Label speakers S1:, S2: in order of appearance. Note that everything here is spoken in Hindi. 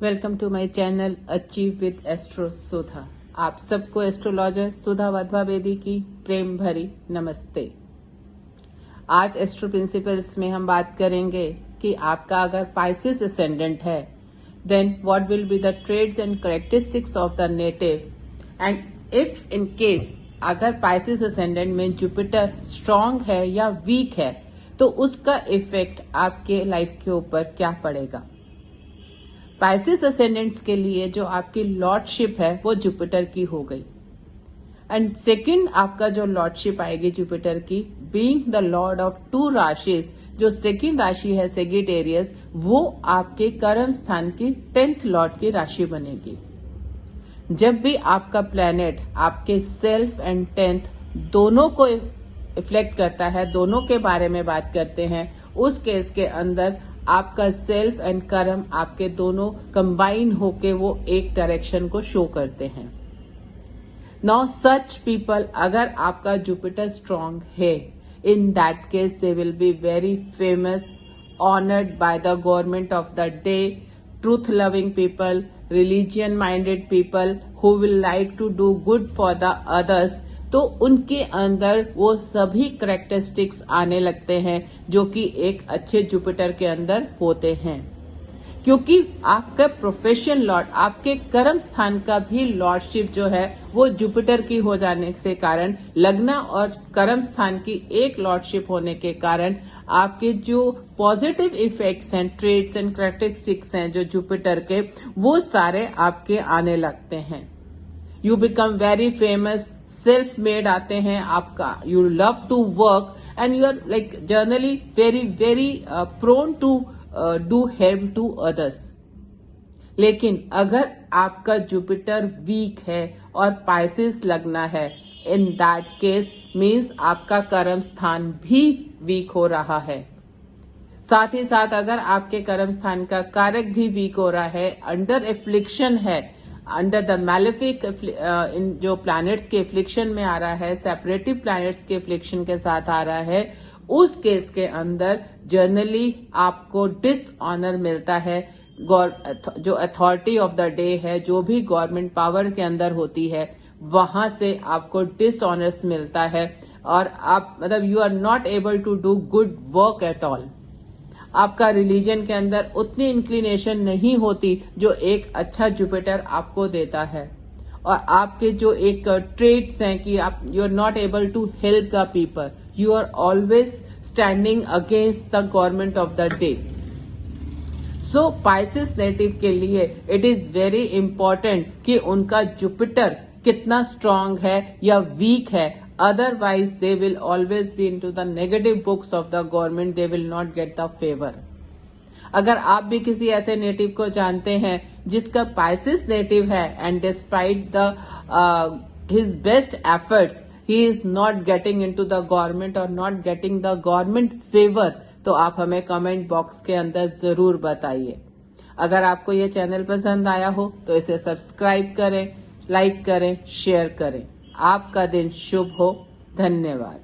S1: Welcome to my channel achieve with astro Sudha. आप सबको एस्ट्रोलॉजर सुधा वाधवा बेदी की प्रेम भरी नमस्ते। आज एस्ट्रो प्रिंसिपल्स में हम बात करेंगे कि आपका अगर पाइसेस असेंडेंट है then what will be the traits and characteristics of the native, and if in case अगर पाइसेस असेंडेंट में जुपिटर स्ट्रांग है या वीक है तो उसका इफेक्ट आपके लाइफ के ऊपर क्या पड़ेगा। पाइसेस असेंडेंट्स के लिए जो आपकी लॉर्डशिप है वो जुपिटर की हो गई, एंड सेकंड आपका जो लॉर्डशिप आएगी जुपिटर की, बीइंग द लॉर्ड ऑफ 2 राशिज, जो सेकंड राशि है सेजिटेरियस, वो आपके कर्म स्थान की 10th लॉर्ड की राशि बनेगी। जब भी आपका प्लैनेट आपके सेल्फ एंड 10th दोनों को इफ्लेक्ट करता है, दोनों के बारे में बात करते हैं, उस केस के अंदर आपका सेल्फ एंड कर्म आपके दोनों कंबाइन होके वो एक डायरेक्शन को शो करते हैं। नाउ सच पीपल, अगर आपका जुपिटर स्ट्रांग है, in that case they will be very famous, honoured by the government of the day, truth loving people, religion minded people who will like to do good for the others. तो उनके अंदर वो सभी कैरेक्टरिस्टिक्स आने लगते हैं जो कि एक अच्छे जुपिटर के अंदर होते हैं, क्योंकि आपका प्रोफेशन लॉर्ड, आपके कर्म स्थान का भी लॉर्डशिप जो है वो जुपिटर की हो जाने के कारण, लग्न और कर्म स्थान की एक लॉर्डशिप होने के कारण आपके जो पॉजिटिव इफेक्ट्स हैं, ट्रेड्स एंड कैरेक्टरिस्टिक्स हैं जो जुपिटर के, वो सारे आपके आने लगते हैं। You become very famous, self made आते हैं आपका, you love to work and you are like generally very prone to do help to others. लेकिन अगर आपका जुपिटर वीक है और पाइसेस लगना है, इन दैट केस मीन्स आपका कर्म स्थान भी वीक हो रहा है। साथ ही साथ अगर आपके कर्म स्थान का कारक भी वीक हो रहा है, अंडर एफ्लिक्शन है, अंडर द मैलेफिक, इन जो प्लैनेट्स के एफ्लिक्शन में आ रहा है, सेपरेटिव प्लैनेट्स के एफ्लिक्शन के साथ आ रहा है, उस केस के अंदर जनरली आपको डिसऑनर मिलता है। जो अथॉरिटी ऑफ द डे है, जो भी गवर्नमेंट पावर के अंदर होती है, वहां से आपको डिसऑनर्स मिलता है और आप मतलब you are not able to do good work at all. आपका रिलीजन के अंदर उतनी इंक्लिनेशन नहीं होती जो एक अच्छा जुपिटर आपको देता है, और आपके जो एक ट्रेट्स हैं कि आप you are not able to help the people, you are always standing against the government of the day. So Pisces native के लिए इट इज वेरी इंपॉर्टेंट कि उनका जुपिटर कितना स्ट्रांग है या वीक है, otherwise they will always be into the negative books of the government, they will not get the favor। अगर आप भी किसी ऐसे नेटिव को जानते हैं जिसका पाइसेस नेटिव है and despite the his best efforts he is not getting into the government और not getting the government favour, तो आप हमें कमेंट बॉक्स के अंदर जरूर बताइए। अगर आपको ये चैनल पसंद आया हो तो इसे सब्सक्राइब करें, लाइक करें, शेयर करें। आपका दिन शुभ हो। धन्यवाद।